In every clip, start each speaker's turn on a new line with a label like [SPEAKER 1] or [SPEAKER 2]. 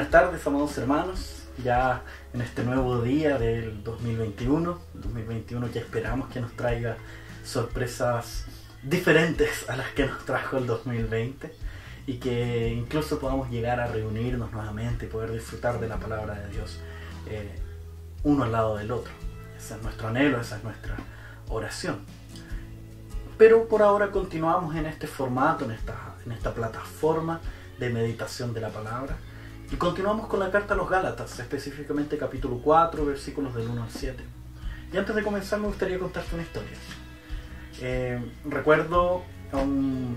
[SPEAKER 1] Buenas tardes, amados hermanos, ya en este nuevo día del 2021 que esperamos que nos traiga sorpresas diferentes a las que nos trajo el 2020 y que incluso podamos llegar a reunirnos nuevamente y poder disfrutar de la palabra de Dios uno al lado del otro. Ese es nuestro anhelo, esa es nuestra oración. Pero por ahora continuamos en este formato, en esta plataforma de meditación de la palabra. Y continuamos con la carta a los Gálatas, específicamente capítulo 4, versículos del 1 al 7. Y antes de comenzar me gustaría contarte una historia. Recuerdo a un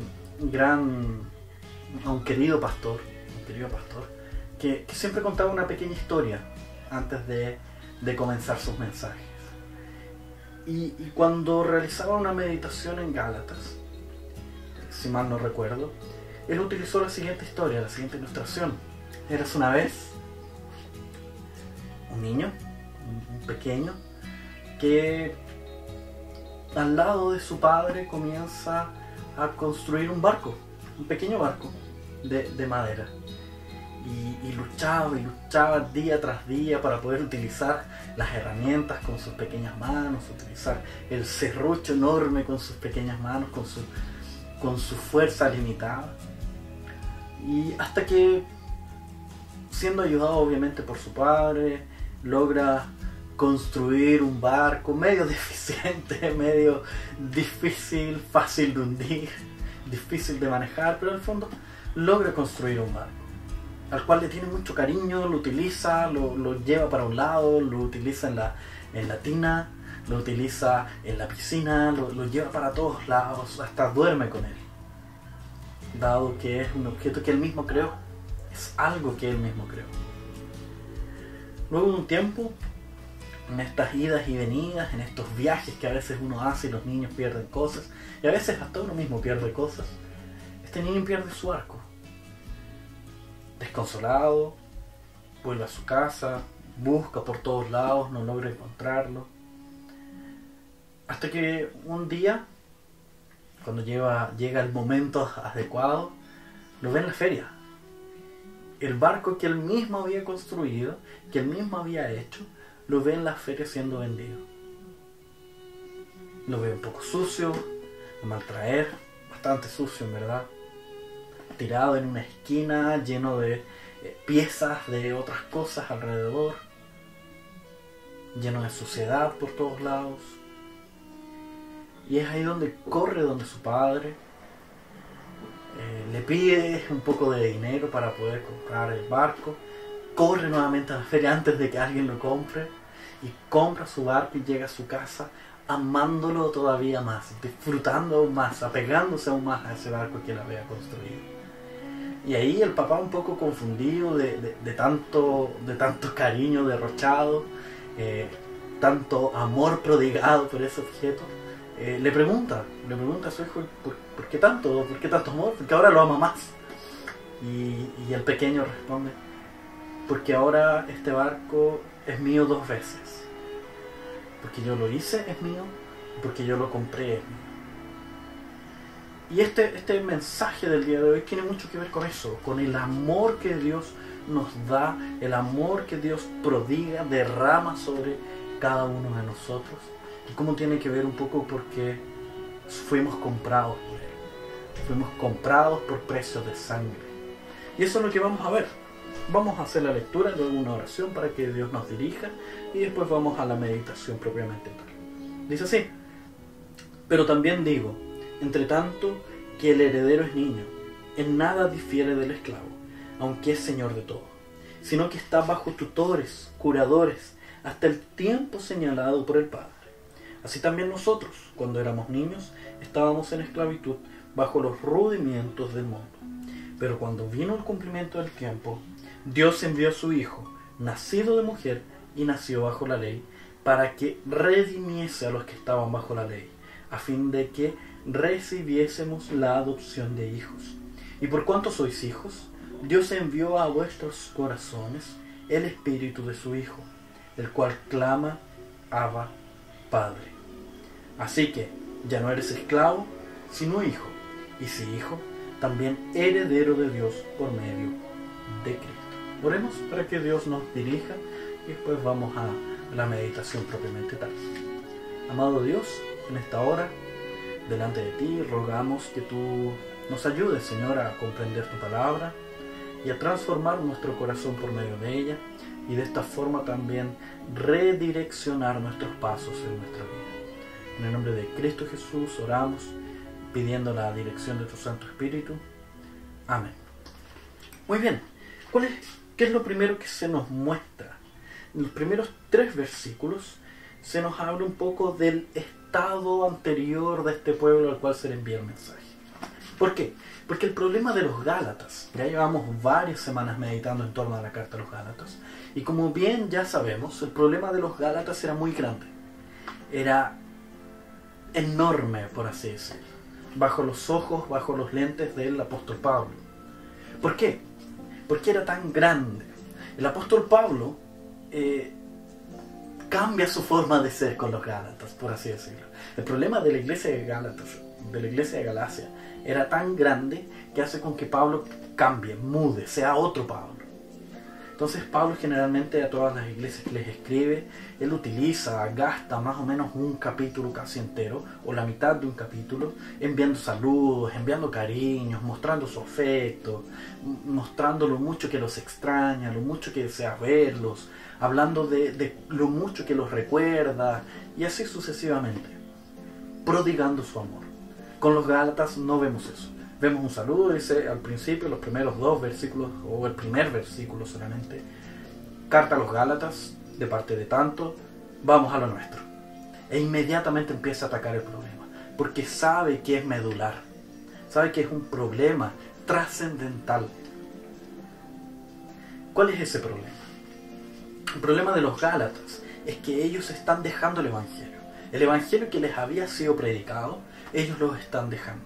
[SPEAKER 1] querido pastor, que siempre contaba una pequeña historia antes de comenzar sus mensajes. Y cuando realizaba una meditación en Gálatas, si mal no recuerdo, él utilizó la siguiente historia, la siguiente ilustración. Eras una vez un niño, un pequeño, que al lado de su padre comienza a construir un barco, un pequeño barco de madera. Y luchaba día tras día para poder utilizar las herramientas con sus pequeñas manos, utilizar el serrucho enorme con sus pequeñas manos, con su fuerza limitada. Y hasta que, siendo ayudado obviamente por su padre, logra construir un barco medio deficiente, medio difícil, fácil de hundir, difícil de manejar, pero en el fondo logra construir un barco al cual le tiene mucho cariño, lo utiliza, lo lleva para un lado, lo utiliza en la tina, lo utiliza en la piscina, lo lleva para todos lados, hasta duerme con él, dado que es un objeto que él mismo creó, es algo que él mismo creó. Luego de un tiempo, en estas idas y venidas, en estos viajes que a veces uno hace y los niños pierden cosas, y a veces hasta uno mismo pierde cosas, este niño pierde su barco. Desconsolado, vuelve a su casa, busca por todos lados, no logra encontrarlo. Hasta que un día, cuando llega el momento adecuado, lo ve en la feria. El barco que él mismo había construido, que él mismo había hecho, lo ve en la feria siendo vendido. Lo ve un poco sucio, a maltraer, bastante sucio en verdad. Tirado en una esquina, lleno de piezas de otras cosas alrededor, lleno de suciedad por todos lados. Y es ahí donde corre donde su padre, le pide un poco de dinero para poder comprar el barco, corre nuevamente a la feria antes de que alguien lo compre, y compra su barco y llega a su casa amándolo todavía más, disfrutando aún más, apegándose aún más a ese barco que él había construido. Y ahí el papá, un poco confundido de tanto cariño derrochado, tanto amor prodigado por ese objeto, le pregunta a su hijo, ¿por qué tanto amor? Porque ahora lo ama más. Y el pequeño responde, porque ahora este barco es mío 2 veces. Porque yo lo hice, es mío, y porque yo lo compré, es mío. Y este mensaje del día de hoy tiene mucho que ver con eso, con el amor que Dios nos da, el amor que Dios prodiga, derrama sobre cada uno de nosotros, y cómo tiene que ver un poco porque fuimos comprados por Él, fuimos comprados por precio de sangre. Y eso es lo que vamos a ver. Vamos a hacer la lectura, luego una oración para que Dios nos dirija, y después vamos a la meditación propiamente tal. Dice así: pero también digo, entre tanto que el heredero es niño, en nada difiere del esclavo, aunque es señor de todo, sino que está bajo tutores, curadores, hasta el tiempo señalado por el Padre. Así también nosotros, cuando éramos niños, estábamos en esclavitud bajo los rudimientos del mundo. Pero cuando vino el cumplimiento del tiempo, Dios envió a su Hijo, nacido de mujer y nació bajo la ley, para que redimiese a los que estaban bajo la ley, a fin de que recibiésemos la adopción de hijos. Y por cuanto sois hijos, Dios envió a vuestros corazones el espíritu de su Hijo, el cual clama, Abba, Padre. Así que ya no eres esclavo, sino hijo, y si hijo, también heredero de Dios por medio de Cristo. Oremos para que Dios nos dirija y después vamos a la meditación propiamente tal. Amado Dios, en esta hora, delante de ti, rogamos que tú nos ayudes, Señor, a comprender tu palabra y a transformar nuestro corazón por medio de ella, y de esta forma también redireccionar nuestros pasos en nuestra vida. En el nombre de Cristo Jesús oramos, pidiendo la dirección de tu Santo Espíritu. Amén. Muy bien, ¿qué es lo primero que se nos muestra? En los primeros 3 versículos se nos habla un poco del estado anterior de este pueblo al cual se le envía el mensaje. ¿Por qué? Porque el problema de los Gálatas, ya llevamos varias semanas meditando en torno a la carta a los Gálatas, y como bien ya sabemos, el problema de los Gálatas era muy grande. Era enorme, por así decirlo, bajo los ojos, bajo los lentes del apóstol Pablo. ¿Por qué? Porque era tan grande. El apóstol Pablo cambia su forma de ser con los Gálatas, por así decirlo. El problema de la iglesia de Gálatas, de la iglesia de Galacia, era tan grande que hace con que Pablo cambie, mude, sea otro Pablo. Entonces Pablo generalmente a todas las iglesias que les escribe, él gasta más o menos un capítulo casi entero, o la mitad de un capítulo, enviando saludos, enviando cariños, mostrando su afecto, mostrando lo mucho que los extraña, lo mucho que desea verlos, hablando de lo mucho que los recuerda, y así sucesivamente, prodigando su amor. Con los Gálatas no vemos eso. Vemos un saludo, dice al principio, los primeros 2 versículos, o el primer versículo solamente, carta a los Gálatas, de parte de tanto, vamos a lo nuestro. E inmediatamente empieza a atacar el problema, porque sabe que es medular, sabe que es un problema trascendental. ¿Cuál es ese problema? El problema de los Gálatas es que ellos están dejando el Evangelio. El Evangelio que les había sido predicado, ellos lo están dejando.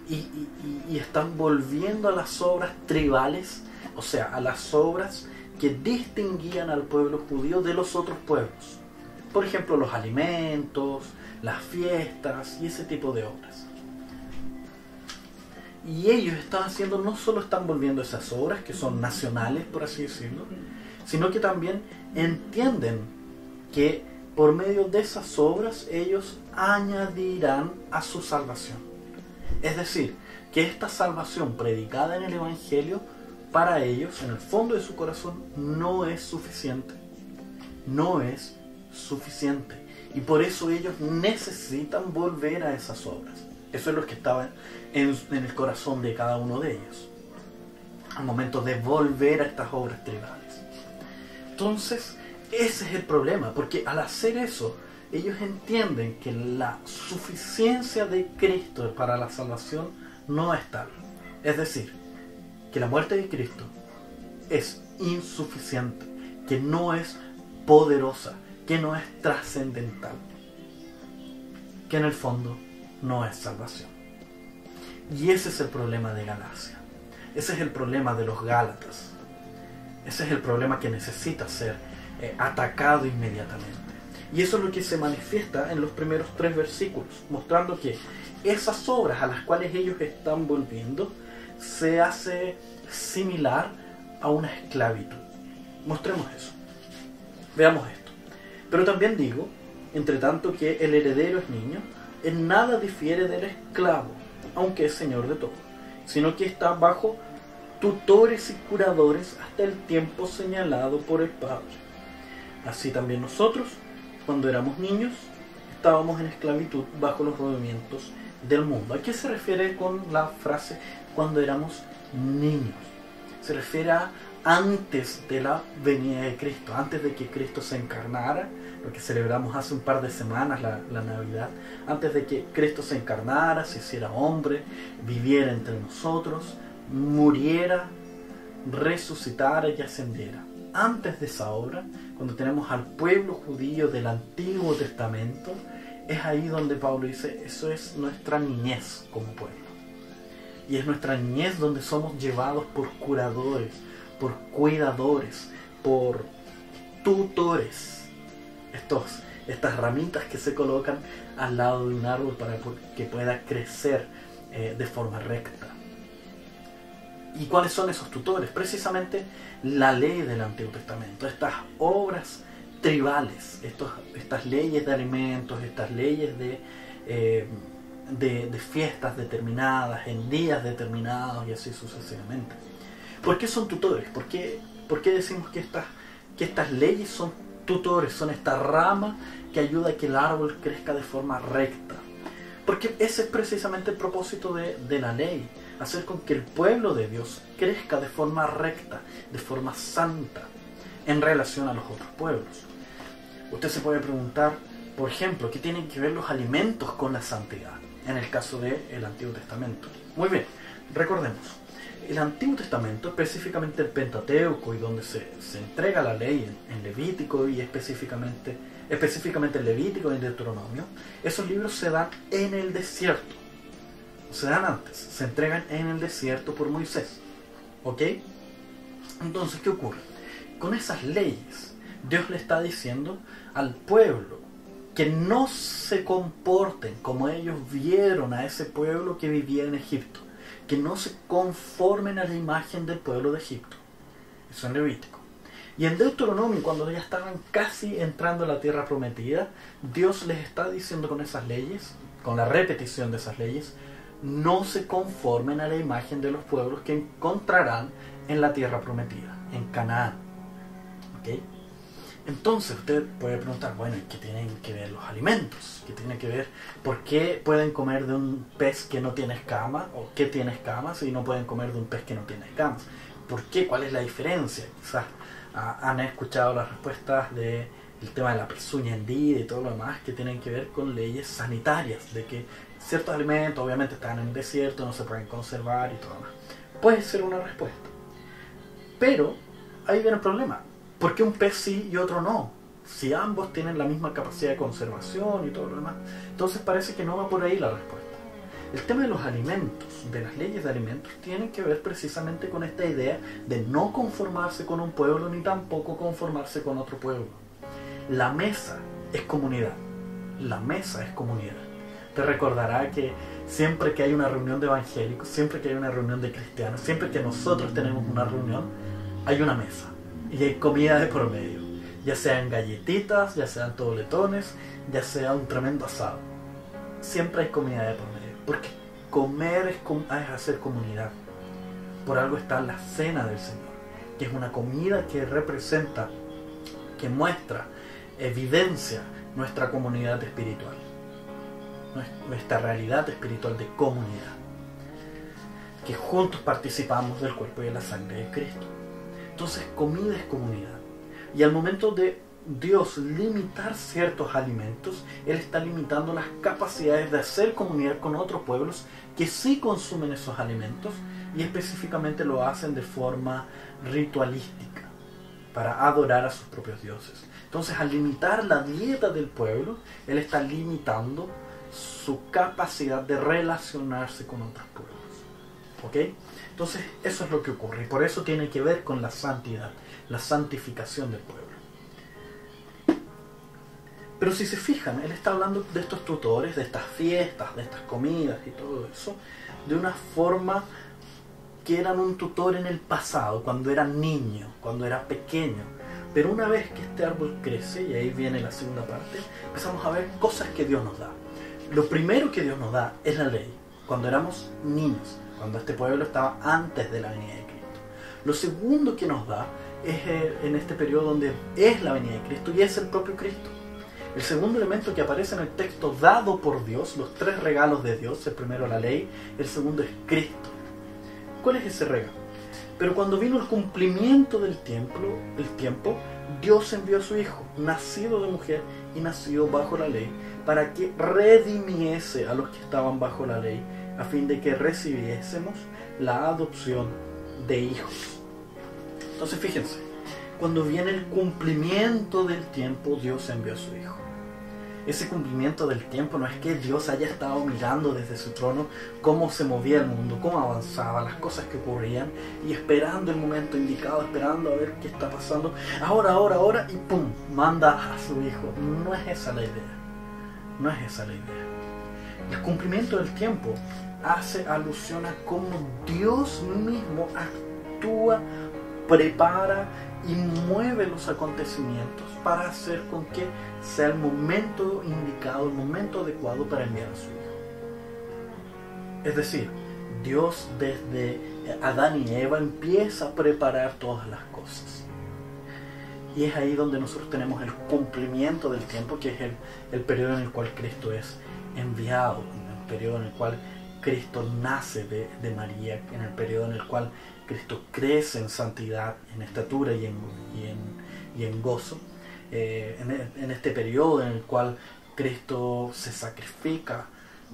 [SPEAKER 1] Y están volviendo a las obras tribales, o sea, a las obras que distinguían al pueblo judío de los otros pueblos. Por ejemplo, los alimentos, las fiestas y ese tipo de obras. Y ellos están haciendo, no solo están volviendo a esas obras que son nacionales, por así decirlo, sino que también entienden que por medio de esas obras ellos añadirán a su salvación. Es decir, que esta salvación predicada en el Evangelio, para ellos, en el fondo de su corazón, no es suficiente. No es suficiente. Y por eso ellos necesitan volver a esas obras. Eso es lo que estaba en el corazón de cada uno de ellos, al momento de volver a estas obras tribales. Entonces, ese es el problema, porque al hacer eso, ellos entienden que la suficiencia de Cristo para la salvación no es tal. Es decir, que la muerte de Cristo es insuficiente, que no es poderosa, que no es trascendental, que en el fondo no es salvación. Y ese es el problema de Galacia. Ese es el problema de los Gálatas. Ese es el problema que necesita ser atacado inmediatamente. Y eso es lo que se manifiesta en los primeros 3 versículos, mostrando que esas obras a las cuales ellos están volviendo se hace similar a una esclavitud. Mostremos eso. Veamos esto. Pero también digo, entre tanto, que el heredero es niño, en nada difiere del esclavo, aunque es señor de todo, sino que está bajo tutores y curadores hasta el tiempo señalado por el Padre. Así también nosotros, cuando éramos niños, estábamos en esclavitud bajo los rodamientos del mundo. ¿A qué se refiere con la frase cuando éramos niños? Se refiere a antes de la venida de Cristo, antes de que Cristo se encarnara, lo que celebramos hace un par de semanas, la Navidad, antes de que Cristo se encarnara, se hiciera hombre, viviera entre nosotros, muriera, resucitara y ascendiera. Antes de esa obra, cuando tenemos al pueblo judío del Antiguo Testamento, es ahí donde Pablo dice, eso es nuestra niñez como pueblo. Y es nuestra niñez donde somos llevados por curadores, por cuidadores, por tutores. Estas ramitas que se colocan al lado de un árbol para que pueda crecer de forma recta. ¿Y cuáles son esos tutores? Precisamente la ley del Antiguo Testamento, estas obras tribales, estas leyes de alimentos, estas leyes de fiestas determinadas, en días determinados y así sucesivamente. ¿Por qué son tutores? ¿Por qué decimos que estas leyes son tutores, son esta rama que ayuda a que el árbol crezca de forma recta? Porque ese es precisamente el propósito de la ley, hacer con que el pueblo de Dios crezca de forma recta, de forma santa, en relación a los otros pueblos. Usted se puede preguntar, por ejemplo, ¿qué tienen que ver los alimentos con la santidad? En el caso del Antiguo Testamento. Muy bien, recordemos, el Antiguo Testamento, específicamente el Pentateuco, y donde se entrega la ley en Levítico y específicamente en Levítico y en Deuteronomio, esos libros se dan en el desierto. Se dan antes, se entregan en el desierto por Moisés. ¿Ok? Entonces, ¿qué ocurre? Con esas leyes, Dios le está diciendo al pueblo que no se comporten como ellos vieron a ese pueblo que vivía en Egipto, que no se conformen a la imagen del pueblo de Egipto. Eso en Levítico. Y en Deuteronomio, cuando ya estaban casi entrando a la tierra prometida, Dios les está diciendo con esas leyes, con la repetición de esas leyes, no se conformen a la imagen de los pueblos que encontrarán en la tierra prometida, en Canaán. ¿Ok? Entonces usted puede preguntar, bueno, ¿qué tienen que ver los alimentos? ¿Qué tiene que ver? ¿Por qué pueden comer de un pez que no tiene escamas? ¿O qué tiene escamas? Y no pueden comer de un pez que no tiene escamas. ¿Por qué? ¿Cuál es la diferencia? Quizás han escuchado las respuestas del tema de la pezuña hendida y todo lo demás que tienen que ver con leyes sanitarias, de que ciertos alimentos obviamente están en el desierto, no se pueden conservar y todo lo demás. Puede ser una respuesta. Pero ahí viene el problema. ¿Por qué un pez sí y otro no? Si ambos tienen la misma capacidad de conservación y todo lo demás. Entonces parece que no va por ahí la respuesta. El tema de los alimentos, de las leyes de alimentos, tiene que ver precisamente con esta idea de no conformarse con un pueblo ni tampoco conformarse con otro pueblo. La mesa es comunidad. La mesa es comunidad. Te recordará que siempre que hay una reunión de evangélicos, siempre que hay una reunión de cristianos, siempre que nosotros tenemos una reunión, hay una mesa. Y hay comida de por medio, ya sean galletitas, ya sean tobletones, ya sea un tremendo asado. Siempre hay comida de por medio, porque comer es hacer comunidad. Por algo está la cena del Señor, que es una comida que representa, que muestra, evidencia nuestra comunidad espiritual, nuestra realidad espiritual de comunidad, que juntos participamos del cuerpo y de la sangre de Cristo. Entonces, comida es comunidad. Y al momento de Dios limitar ciertos alimentos, Él está limitando las capacidades de hacer comunidad con otros pueblos que sí consumen esos alimentos y específicamente lo hacen de forma ritualística, para adorar a sus propios dioses. Entonces, al limitar la dieta del pueblo, Él está limitando su capacidad de relacionarse con otros pueblos. ¿Ok? Entonces, eso es lo que ocurre. Y por eso tiene que ver con la santidad, la santificación del pueblo. Pero si se fijan, Él está hablando de estos tutores, de estas fiestas, de estas comidas y todo eso, de una forma que eran un tutor en el pasado, cuando era niño, cuando era pequeño. Pero una vez que este árbol crece, y ahí viene la segunda parte, empezamos a ver cosas que Dios nos da. Lo primero que Dios nos da es la ley, cuando éramos niños, cuando este pueblo estaba antes de la venida de Cristo. Lo segundo que nos da es en este periodo donde es la venida de Cristo y es el propio Cristo. El segundo elemento que aparece en el texto dado por Dios, los tres regalos de Dios, el primero la ley, el segundo es Cristo. ¿Cuál es ese regalo? Pero cuando vino el cumplimiento del tiempo, Dios envió a su Hijo, nacido de mujer y nacido bajo la ley, para que redimiese a los que estaban bajo la ley, a fin de que recibiésemos la adopción de hijos. Entonces fíjense, cuando viene el cumplimiento del tiempo, Dios envió a su Hijo. Ese cumplimiento del tiempo no es que Dios haya estado mirando desde su trono cómo se movía el mundo, cómo avanzaba, las cosas que ocurrían, y esperando el momento indicado, esperando a ver qué está pasando, ahora, y ¡pum!, manda a su Hijo. No es esa la idea. No es esa la idea. El cumplimiento del tiempo hace alusión a cómo Dios mismo actúa, prepara y mueve los acontecimientos para hacer con que sea el momento indicado, el momento adecuado para enviar a su Hijo. Es decir, Dios desde Adán y Eva empieza a preparar todas las cosas. Y es ahí donde nosotros tenemos el cumplimiento del tiempo, que es el periodo en el cual Cristo es enviado, en el periodo en el cual Cristo nace de María, en el periodo en el cual Cristo crece en santidad, en estatura y en gozo, en este periodo en el cual Cristo se sacrifica,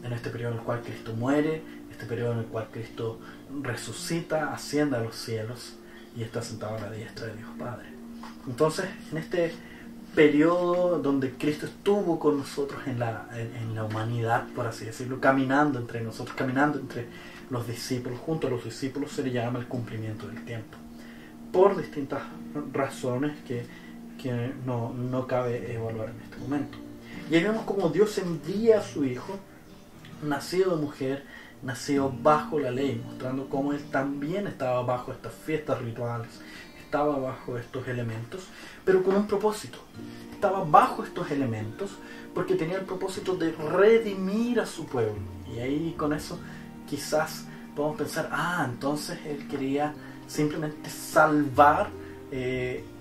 [SPEAKER 1] en este periodo en el cual Cristo muere, este periodo en el cual Cristo resucita, asciende a los cielos y está sentado a la diestra de Dios Padre. Entonces, en este periodo donde Cristo estuvo con nosotros en la humanidad, por así decirlo, caminando entre nosotros, caminando entre los discípulos, junto a los discípulos, se le llama el cumplimiento del tiempo, por distintas razones que no cabe evaluar en este momento. Y ahí vemos como Dios envía a su Hijo, nacido de mujer, nacido bajo la ley, mostrando cómo Él también estaba bajo estas fiestas rituales, estaba bajo estos elementos, pero con un propósito. Estaba bajo estos elementos porque tenía el propósito de redimir a su pueblo. Y ahí con eso quizás podemos pensar, entonces Él quería simplemente salvar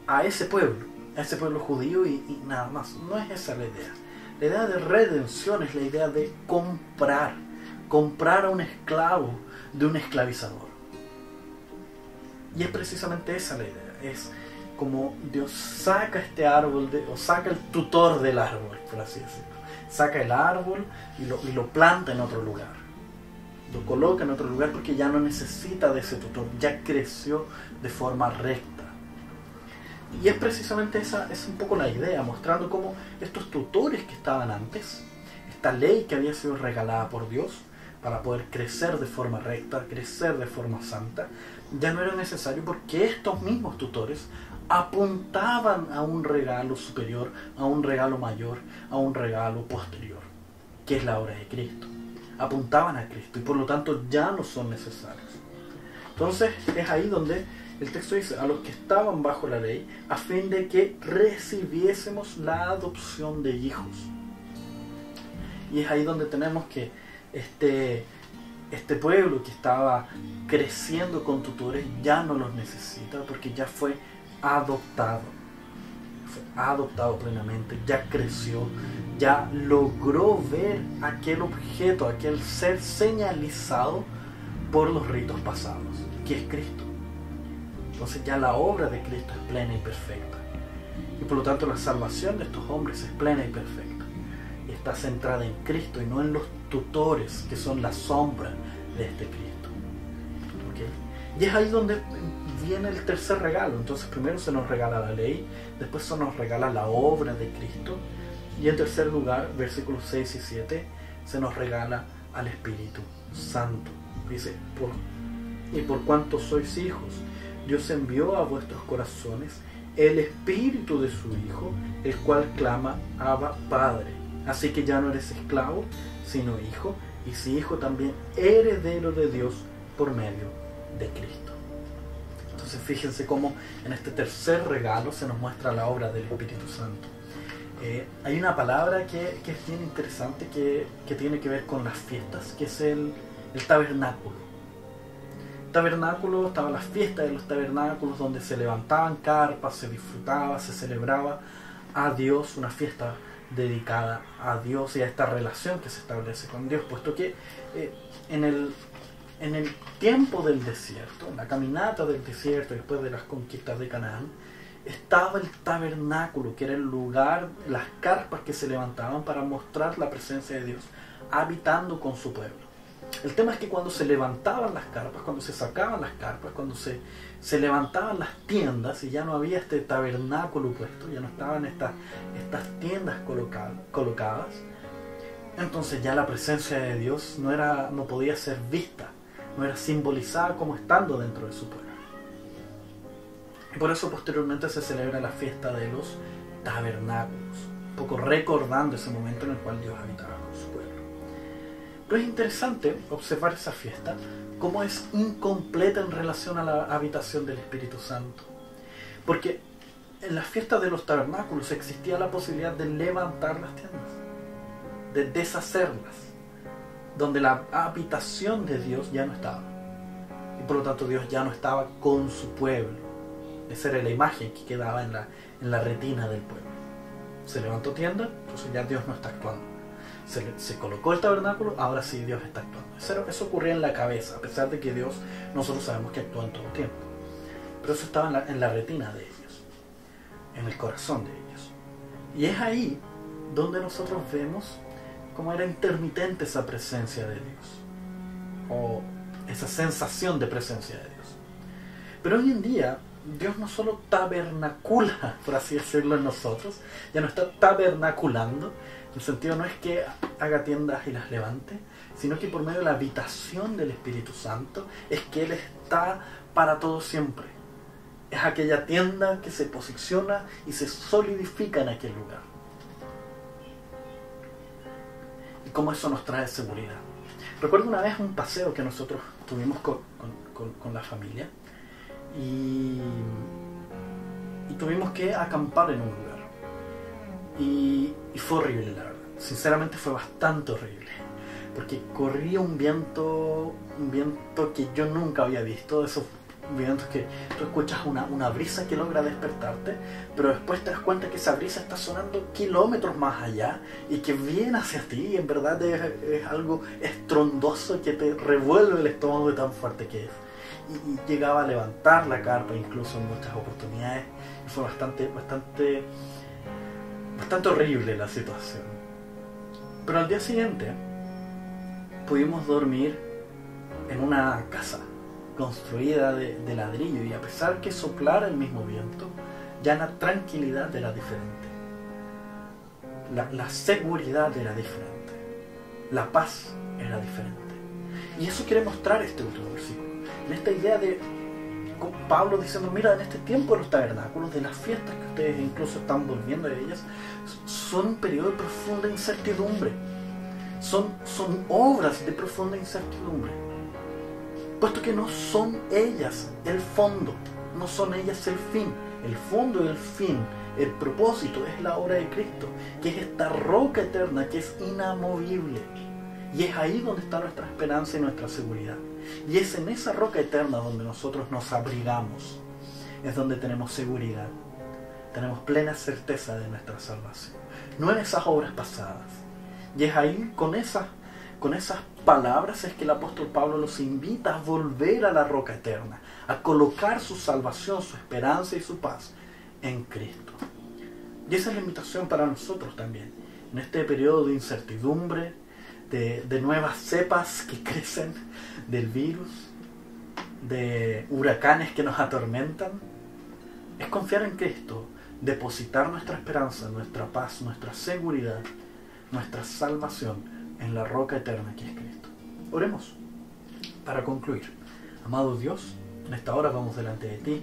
[SPEAKER 1] a ese pueblo judío y nada más. No es esa la idea. La idea de redención es la idea de comprar a un esclavo de un esclavizador. Y es precisamente esa la idea. Es como Dios saca este árbol, o saca el tutor del árbol, por así decirlo. Saca el árbol y lo planta en otro lugar. Lo coloca en otro lugar porque ya no necesita de ese tutor. Ya creció de forma recta. Y es precisamente esa es un poco la idea, mostrando cómo estos tutores que estaban antes, esta ley que había sido regalada por Dios para poder crecer de forma recta, crecer de forma santa, ya no era necesario porque estos mismos tutores apuntaban a un regalo superior, a un regalo mayor, a un regalo posterior, que es la obra de Cristo. Apuntaban a Cristo y por lo tanto ya no son necesarios. Entonces es ahí donde el texto dice, a los que estaban bajo la ley, a fin de que recibiésemos la adopción de hijos. Y es ahí donde tenemos que este pueblo que estaba creciendo con tutores ya no los necesita porque ya fue adoptado plenamente, ya creció, ya logró ver aquel objeto, aquel ser señalizado por los ritos pasados, que es Cristo. Entonces ya la obra de Cristo es plena y perfecta. Y por lo tanto la salvación de estos hombres es plena y perfecta. Y está centrada en Cristo y no en los tutores que son la sombra de este Cristo. ¿Okay? Y es ahí donde viene el tercer regalo. Entonces primero se nos regala la ley, después se nos regala la obra de Cristo y en tercer lugar, versículos 6 y 7, se nos regala al Espíritu Santo. Dice, y por cuanto sois hijos, Dios envió a vuestros corazones el Espíritu de su Hijo, el cual clama, Abba, Padre. Así que ya no eres esclavo, sino hijo, y si hijo también heredero de Dios por medio de Cristo. Entonces fíjense cómo en este tercer regalo se nos muestra la obra del Espíritu Santo. Hay una palabra que es bien interesante que tiene que ver con las fiestas, que es el tabernáculo. Tabernáculo, estaban las fiestas de los tabernáculos donde se levantaban carpas, se disfrutaba, se celebraba a Dios, una fiesta dedicada a Dios y a esta relación que se establece con Dios, puesto que en el tiempo del desierto, en la caminata del desierto después de las conquistas de Canaán, estaba el tabernáculo, que era el lugar, las carpas que se levantaban para mostrar la presencia de Dios habitando con su pueblo. El tema es que cuando se levantaban las carpas, cuando se sacaban las carpas, cuando se levantaban las tiendas y ya no había este tabernáculo puesto, ya no estaban estas tiendas colocadas, entonces ya la presencia de Dios no podía ser vista, no era simbolizada como estando dentro de su pueblo. Y por eso posteriormente se celebra la fiesta de los tabernáculos, un poco recordando ese momento en el cual Dios habitaba con su pueblo. Pero es interesante observar esa fiesta, cómo es incompleta en relación a la habitación del Espíritu Santo. Porque en las fiestas de los tabernáculos existía la posibilidad de levantar las tiendas, de deshacerlas, donde la habitación de Dios ya no estaba. Y por lo tanto Dios ya no estaba con su pueblo. Esa era la imagen que quedaba en la retina del pueblo. Se levantó tienda, entonces ya Dios no está actuando. Se colocó el tabernáculo, ahora sí Dios está actuando. Eso ocurría en la cabeza, a pesar de que Dios, nosotros sabemos que actúa en todo tiempo. Pero eso estaba en la retina de ellos, en el corazón de ellos. Y es ahí donde nosotros vemos cómo era intermitente esa presencia de Dios, o esa sensación de presencia de Dios. Pero hoy en día Dios no solo tabernacula, por así decirlo, en nosotros, ya no está tabernaculando. El sentido no es que haga tiendas y las levante, sino que por medio de la habitación del Espíritu Santo es que Él está para todo siempre. Es aquella tienda que se posiciona y se solidifica en aquel lugar. Y cómo eso nos trae seguridad. Recuerdo una vez un paseo que nosotros tuvimos con la familia y tuvimos que acampar en un lugar. Y fue horrible, la verdad. Sinceramente fue bastante horrible. Porque corría un viento que yo nunca había visto. De esos vientos que tú escuchas una brisa que logra despertarte, pero después te das cuenta que esa brisa está sonando kilómetros más allá y que viene hacia ti, y en verdad es algo estrondoso que te revuelve el estómago de tan fuerte que es. Y llegaba a levantar la carpa incluso en muchas oportunidades, y fue bastante horrible la situación. Pero al día siguiente pudimos dormir en una casa construida de ladrillo, y a pesar que soplara el mismo viento, ya la tranquilidad era diferente, la seguridad era diferente, la paz era diferente. Y eso quiere mostrar este último versículo, en esta idea de Pablo diciendo: mira, en este tiempo de los tabernáculos, de las fiestas que ustedes incluso están volviendo a ellas, son un periodo de profunda incertidumbre, son obras de profunda incertidumbre, puesto que no son ellas el fondo, no son ellas el fin. El fondo y el fin, el propósito, es la obra de Cristo, que es esta roca eterna que es inamovible. Y es ahí donde está nuestra esperanza y nuestra seguridad. Y es en esa roca eterna donde nosotros nos abrigamos. Es donde tenemos seguridad. Tenemos plena certeza de nuestra salvación. No en esas obras pasadas. Y es ahí, con esas palabras, es que el apóstol Pablo los invita a volver a la roca eterna, a colocar su salvación, su esperanza y su paz en Cristo. Y esa es la invitación para nosotros también. En este periodo de incertidumbre, de nuevas cepas que crecen, del virus, de huracanes que nos atormentan, es confiar en Cristo, depositar nuestra esperanza, nuestra paz, nuestra seguridad, nuestra salvación en la roca eterna que es Cristo. Oremos para concluir. Amado Dios, en esta hora vamos delante de ti,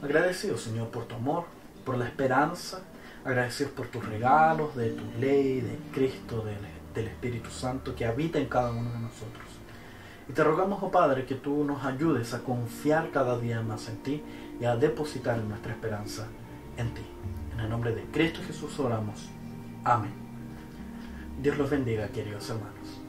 [SPEAKER 1] agradecidos, Señor, por tu amor, por la esperanza, agradecidos por tus regalos, de tu ley, de Cristo, del Espíritu Santo que habita en cada uno de nosotros. Y te rogamos, oh Padre, que tú nos ayudes a confiar cada día más en ti y a depositar nuestra esperanza en ti. En el nombre de Cristo Jesús oramos. Amén. Dios los bendiga, queridos hermanos.